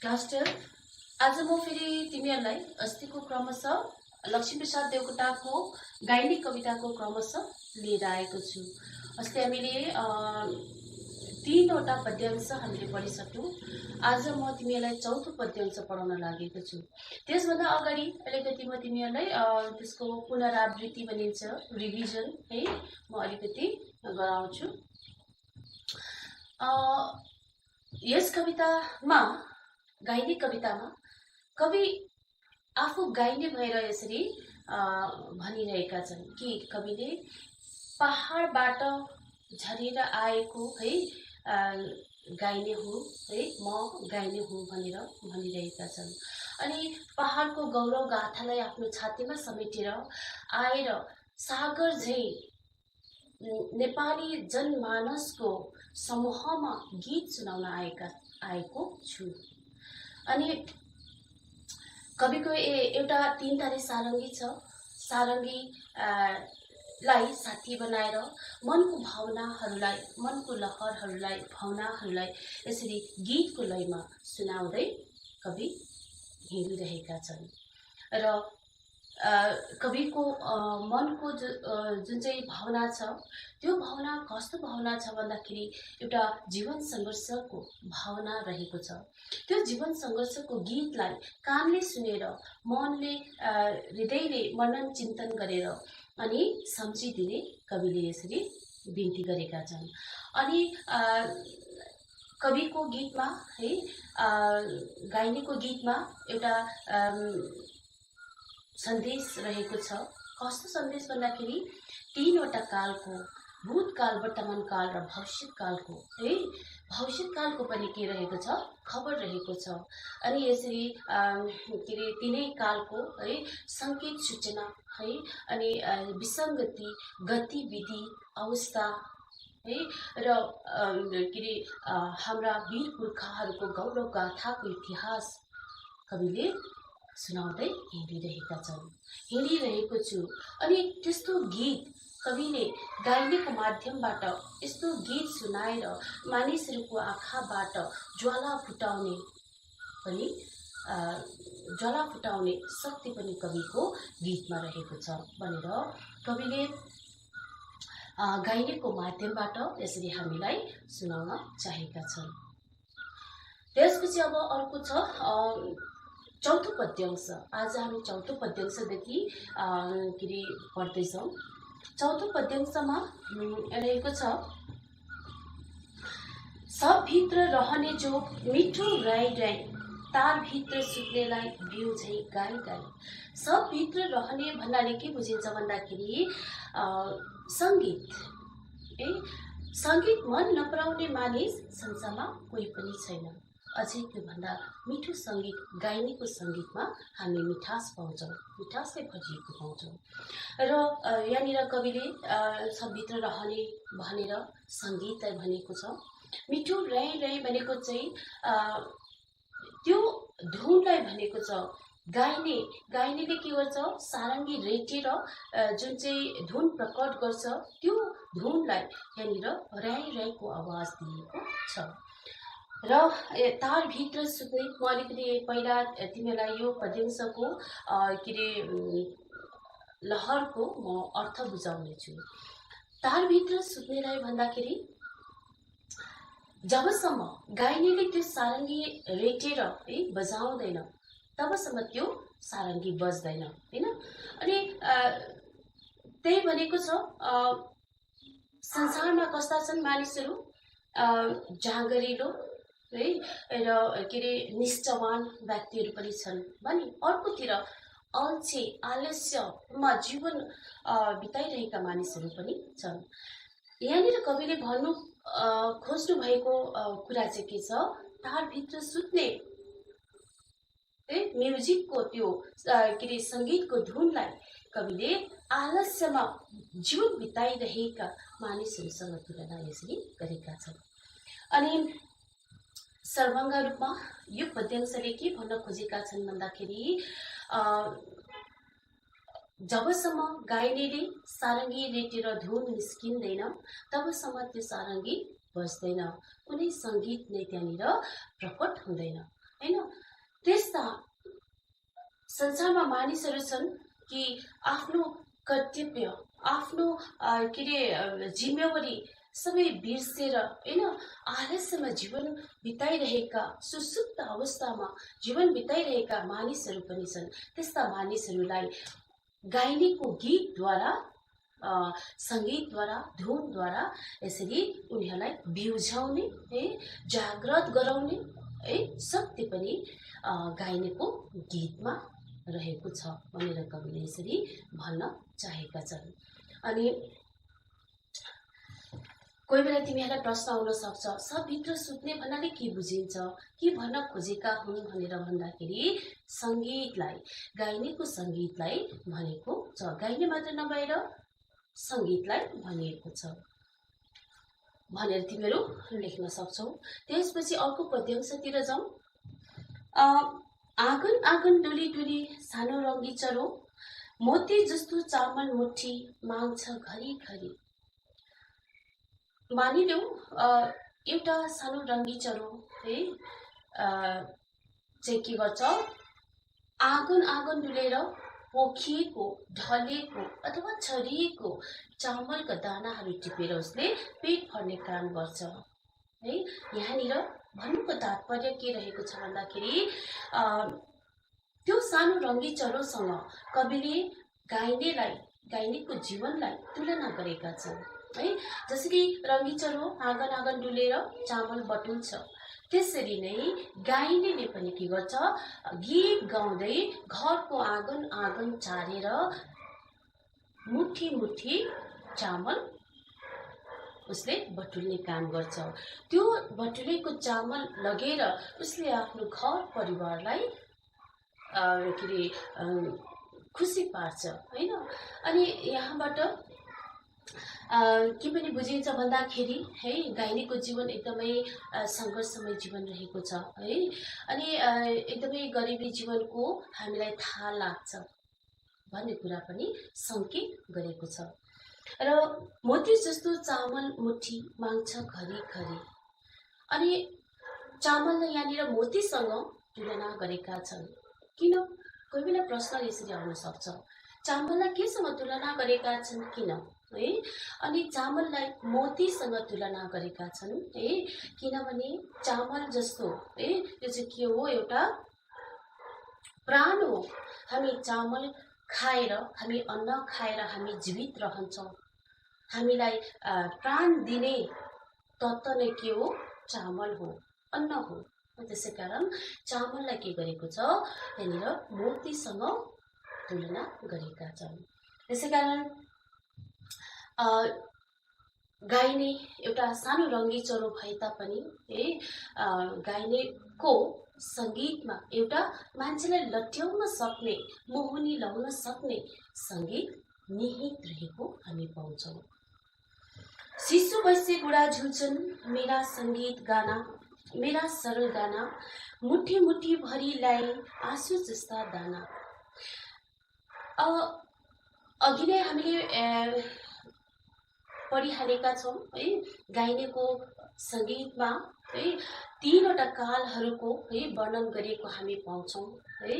Class 12 आज म फेरि तिमीहरूलाई अस्तिको क्रमशः लक्ष्मीप्रसाद देवकोटाको गाइने कविताको क्रमशः लिएर आएको छु। अस्ति हामीले 3वटा पद्यांश हामीले पढिसक्यौं। आज म तिमीहरूलाई चौथो पद्यांश पढाउन लागेको छु। त्यसभन्दा अगाडि अलिकति म तिमीहरूलाई त्यसको पुनरावृत्ति भनिन्छ, रिभिजन है, म अलिकति गराउँछु। यस कवितामा गाइने कवितामा कवि आफू गाइने भएर यसरी भनिरहेका छन् कि कविले पहाडबाट झरेर आएको है गाइने हुँ है, म गाइने हुँ भनेर भनिरहेका छन्। अनि पहाडको गौरव गाथालाई आफ्नो छातीमा समेटेर आएर सागर झैं नेपाली जनमानसको समूहमा गीत सुनाउन आएको छु। अनि कविको एउटा 3 तारे सारङ्गी छ। सारङ्गी लाई साथी बनाएर मनको भावनाहरूलाई, मनको लहरहरूलाई, भावनाहरूलाई यसरी गीतको लयमा सुनाउँदै कवि हिँडिरहेका छन्। र कविको मनको जुन चाहिँ भावना छ, त्यो भावना कस्तो भावना छ भन्दाखेरि एउटा जीवन सङ्घर्षको भावना रहेको छ। त्यो जीवन सङ्घर्षको गीतलाई कानले सुनेर, मनले हृदयले मनन चिन्तन गरेर अनि सम्झिदिने कविले यसरी बिन्ती गरेका छन्। अनि कविको गीतमा है, गाइनेको गीतमा एउटा सन्देश रहेको छ। कस्तो सन्देश भन्दाखेरि 3वटा कालको, भूतकाल, वर्तमान काल र भविष्यत कालको है, भविष्यत कालको पनि के रहेको छ, खबर रहेको छ। अनि यसरी के रे तीनै कालको है संकेत सूचना है, अनि विसङ्गति, गतिविधि, अवस्था है, र के रे हाम्रा वीर पुर्खाहरूको गौरव गाथाको इतिहास कविले सुनाउँदै हिँडिरहेको छु। अनि त्यस्तो गीत कविले गाइनेको माध्यमबाट यस्तो गीत सुनाएर मानिसहरूको आँखाबाट ज्वाला फुटाउने शक्ति पनि कविको गीतमा रहेको छ भनेर कविले गाइनेको माध्यमबाट यसरी हामीलाई सुनाउन चाहेका छन्। त्यसपछि अब अर्को छ चौथो पद्यांश। आज हामी चौथो पद्यांशदेखि के रे पढ्दैछौँ। चौथो पद्यांशमा रहेको छ, सब भित्र रहने जो मिठो गाई गाई, तार भित्र सुत्नेलाई बिउ झैं गाई गाई। सब भित्र रहने भन्नाले के बुझिन्छ भन्दाखेरि सङ्गीत है, सङ्गीत मन नपराउने मानिस संसारमा कोही पनि छैन। अझै त्योभन्दा मिठो सङ्गीत, गाइनेको सङ्गीतमा हामी मिठास पाउँछौँ, मिठासले भरिएको पाउँछौँ। र यहाँनिर कविले सबभित्र रहने भनेर सङ्गीतलाई भनेको छ। मिठो राई राई भनेको चाहिँ त्यो धुनलाई भनेको छ। गाइनेले के गर्छ, सारङ्गी रेटेर जुन चाहिँ धुन प्रकट गर्छ, त्यो धुनलाई यहाँनिर राई राईको आवाज दिएको छ। र तार भित्र सुत्ने, म अलिकति पहिला तिमीलाई यो पद्यांशको के रे लहरको म अर्थ बुझाउने छु। तार भित्र सुत्नेलाई भन्दाखेरि जबसम्म गाइनेले त्यो सारङ्गी रेटेर है बजाउँदैन तबसम्म त्यो सारङ्गी बज्दैन हैन। अनि त्यही भनेको छ, संसारमा कस्ता छन् मानिसहरू, जाँगरिलो है र के रे निष्ठावान व्यक्तिहरू पनि छन् भने अर्कोतिर अल्छे आलस्यमा जीवन बिताइरहेका मानिसहरू पनि छन्। यहाँनिर कविले भन्नु खोज्नु भएको कुरा चाहिँ के छ, तारभित्र सुत्ने म्युजिकको त्यो के रे सङ्गीतको धुनलाई कविले आलस्यमा जीवन बिताइरहेका मानिसहरूसँग तुलना यसरी गरेका छन्। अनि सर्वाङ्ग रूपमा यो पद्यांशले के भन्न खोजेका छन् भन्दाखेरि जबसम्म गाइनेले सारङ्गी रेटेर धुन निस्किँदैन तबसम्म त्यो सारङ्गी बज्दैन, कुनै सङ्गीत नै त्यहाँनिर प्रकट हुँदैन। हैन। त्यस्ता संसारमा मानिसहरू छन् कि आफ्नो कर्तव्य, आफ्नो के अरे जिम्मेवारी सबै बिर्सेर हैन आलस्यमा जीवन बिताइरहेका, सुसुप्त अवस्थामा जीवन बिताइरहेका मानिसहरू पनि छन्। त्यस्ता मानिसहरूलाई गाइनेको गीतद्वारा, सङ्गीतद्वारा, धुनद्वारा यसरी उनीहरूलाई बिउझाउने है, जागृत गराउने है शक्ति पनि गाइनेको गीतमा रहेको छ भनेर कविले यसरी भन्न चाहेका छन्। अनि कोही बेला तिमीहरूलाई प्रश्न आउन सक्छ, सबभित्र सुत्ने भन्नाले के बुझिन्छ, के भन्न खोजेका हुन् भनेर भन्दाखेरि सङ्गीतलाई, गाइनेको सङ्गीतलाई भनेको छ। गाइने मात्र नभएर सङ्गीतलाई भनिएको छ भनेर तिमीहरू लेख्न सक्छौ। त्यसपछि अर्को पद्यांशतिर जाउँ। आँगन आँगन डुली डुली सानो रङ्गी चरो, मोती जस्तो चामल मुठी माग्छ घरी घरी। मानिलिउँ एउटा सानो रङ्गी चरो है चाहिँ के गर्छ, आँगन आँगन डुलेर पोखिएको, ढलेको अथवा छरिएको चामलका दानाहरू टिपेर उसले पेट भर्ने काम गर्छ है। यहाँनिर भन्नुको तात्पर्य के रहेको छ भन्दाखेरि त्यो सानो रङ्गी चरोसँग कविले गाइनेलाई, गाइनेको जीवनलाई तुलना गरेका छन् है। जसरी रङ्गी चरो आँगन आँगन डुलेर चामल बटुल्छ, त्यसरी नै गाइनेले पनि के गर्छ, गीत गाउँदै घरको आँगन आँगन चारेर मुठी मुठी चामल उसले बटुल्ने काम गर्छ। त्यो बटुलेको चामल लगेर उसले आफ्नो घर परिवारलाई के अरे खुसी पार्छ हैन। अनि यहाँबाट के पनि बुझिन्छ भन्दाखेरि है, गाइनेको जीवन एकदमै सङ्घर्षमय जीवन रहेको छ है। अनि एकदमै गरिबी जीवनको हामीलाई थाहा लाग्छ भन्ने कुरा पनि सङ्केत गरेको छ। र मोती जस्तो चामल मुठी माग्छ घरी घरी, अनि चामललाई यहाँनिर मोतीसँग तुलना गरेका छन्। किन? कोही बेला प्रश्न यसरी आउन सक्छ, चामललाई केसँग तुलना गरेका छन् किन है? अनि चामललाई मोतीसँग तुलना गरेका छन् है, किनभने चामल जस्तो है यो चाहिँ के हो, एउटा प्राण हो। हामी चामल खाएर, हामी अन्न खाएर हामी जीवित रहन्छौँ। हामीलाई प्राण दिने तत्त्व नै के हो, चामल हो, अन्न हो। त्यसै कारण चामललाई के गरेको छ, यहाँनिर मोतीसँग तुलना गरेका छन्। त्यसै कारण गाइने एउटा सानो रङ्गी चरो भए तापनि है, गाइनेको सङ्गीतमा एउटा मान्छेलाई लट्याउन सक्ने, मोहनी लाउन सक्ने सङ्गीत निहित रहेको हामी पाउँछौँ। शिशु बसे बुढा झुल्छन् मेरा सङ्गीत गाना, मेरा सरल गाना, मुठी मुठी भरी ल्याए आँसु जस्ता दाना। अघि नै हामीले पढिहालेका छौँ है, गाइनेको सङ्गीतमा है तीनवटा कालहरूको है वर्णन गरेको हामी पाउँछौँ है।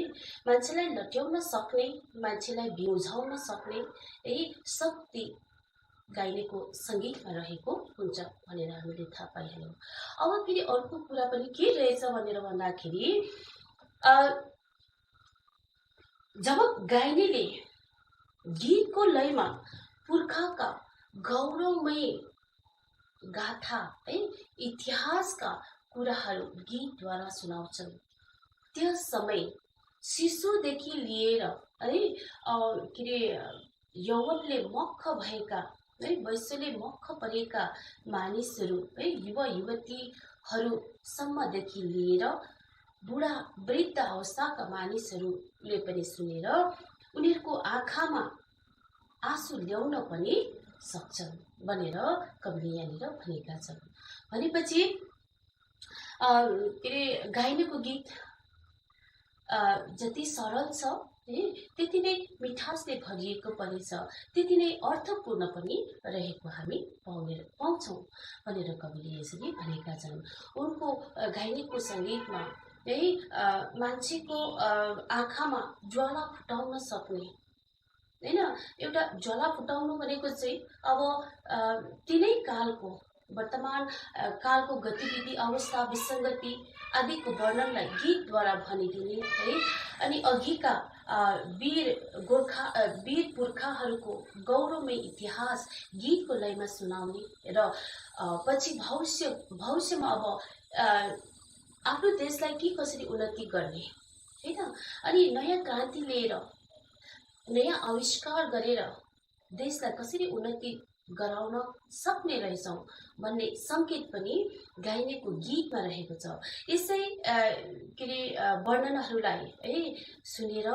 मान्छेलाई लट्याउन सक्ने, मान्छेलाई बिउझाउन सक्ने है शक्ति गाइनेको सङ्गीतमा रहेको हुन्छ भनेर हामीले थाहा पाइहाल्यौँ। अब फेरि अर्को कुरा पनि के रहेछ भनेर भन्दाखेरि जब गाइनेले गीतको लयमा पुर्खाका गौरवमय गाथा है, इतिहासका कुराहरू गीतद्वारा सुनाउँछन्, त्यस समय शिशुदेखि लिएर है के अरे यौवनले मक्ख भएका है, वैश्यले मक्ख परेका मानिसहरू है, युवा युवतीहरूसम्मदेखि लिएर बुढा वृद्ध अवस्थाका मानिसहरूले पनि सुनेर उनीहरूको आँखामा आँसु ल्याउन पनि सक्छन् भनेर कविले यहाँनिर भनेका छन्। भनेपछि के अरे गाइनेको गीत जति सरल छ है, त्यति नै मिठासले भरिएको पनि छ, त्यति नै अर्थपूर्ण पनि रहेको हामी पाउँछौँ भनेर कविले यसरी भनेका छन्। उनको गाइनेको सङ्गीतमा है मान्छेको आँखामा ज्वाला फुटाउन सक्ने हैन। एउटा ज्वाला फुटाउनु भनेको चाहिँ अब तिनै कालको वर्तमान कालको गतिविधि अवस्था विसङ्गति आदिको वर्णनलाई गीतद्वारा भनिदिने है। अनि अघिका वीर पुर्खाहरूको गौरवमय इतिहास गीतको लयमा सुनाउने र पछि भविष्यमा अब आफ्नो देशलाई के कसरी उन्नति गर्ने हैन। अनि नयाँ क्रान्ति लिएर नयाँ आविष्कार गरेर देशलाई कसरी उन्नति गराउन सक्ने रहेछौँ भन्ने सङ्केत पनि गाइनेको गीतमा रहेको छ। यसै के अरे वर्णनहरूलाई है सुनेर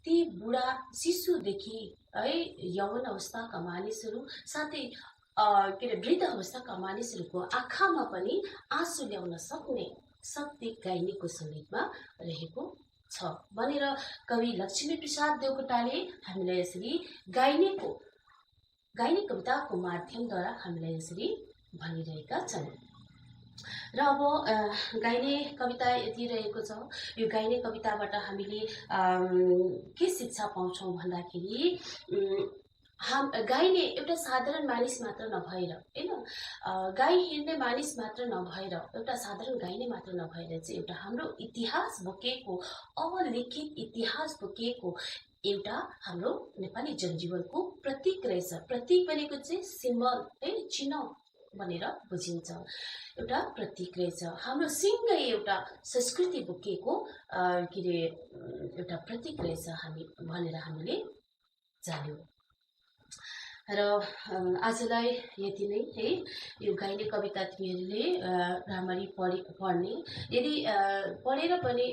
ती बुढा शिशुदेखि है यौवन अवस्थाका मानिसहरू साथै के अरे वृद्ध अवस्थाका मानिसहरूको आँखामा पनि आँसु ल्याउन सक्ने शक्ति गाइनेको सङ्गीतमा रहेको छ भनेर कवि लक्ष्मीप्रसाद देवकोटाले हामीलाई यसरी गाइने कविताको माध्यमद्वारा हामीलाई यसरी भनिरहेका छन्। र अब गाइने कविता यति रहेको छ। यो गाइने कविताबाट हामीले के शिक्षा पाउँछौँ भन्दाखेरि गाइने एउटा साधारण मानिस मात्र नभएर हैन, गाई हिँड्ने मानिस मात्र नभएर एउटा साधारण गाइने मात्र नभएर चाहिँ एउटा हाम्रो इतिहास बोकेको अलिखित इतिहास बोकेको एउटा हाम्रो नेपाली जनजीवनको प्रतीक रहेछ। प्रतीक भनेको चाहिँ सिम्बल है, चिन्ह भनेर बुझिन्छ। एउटा प्रतीक रहेछ, हाम्रो सिङ्गै एउटा संस्कृति बोकेको के अरे एउटा प्रतीक रहेछ हामी भनेर हामीले जान्यौँ। र आजलाई यति नै है। यो गाइने कविता तिमीहरूले राम्ररी पढ्ने, यदि पढेर पनि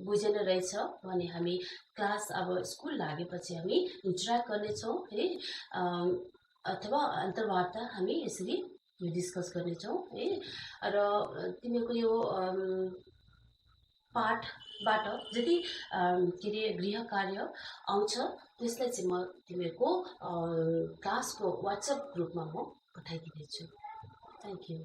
बुझेन रहेछ भने हामी क्लास अब स्कुल लागेपछि हामी इन्टरेक्ट गर्नेछौँ है, अथवा अन्तर्वार्ता हामी यसरी डिस्कस गर्नेछौँ है। र तिमीहरूको यो पाठबाट जति के अरे गृह कार्य आउँछ त्यसलाई चाहिँ म तिमीहरूको क्लासको वाट्सएप ग्रुपमा म पठाइदिनेछु। Thank you.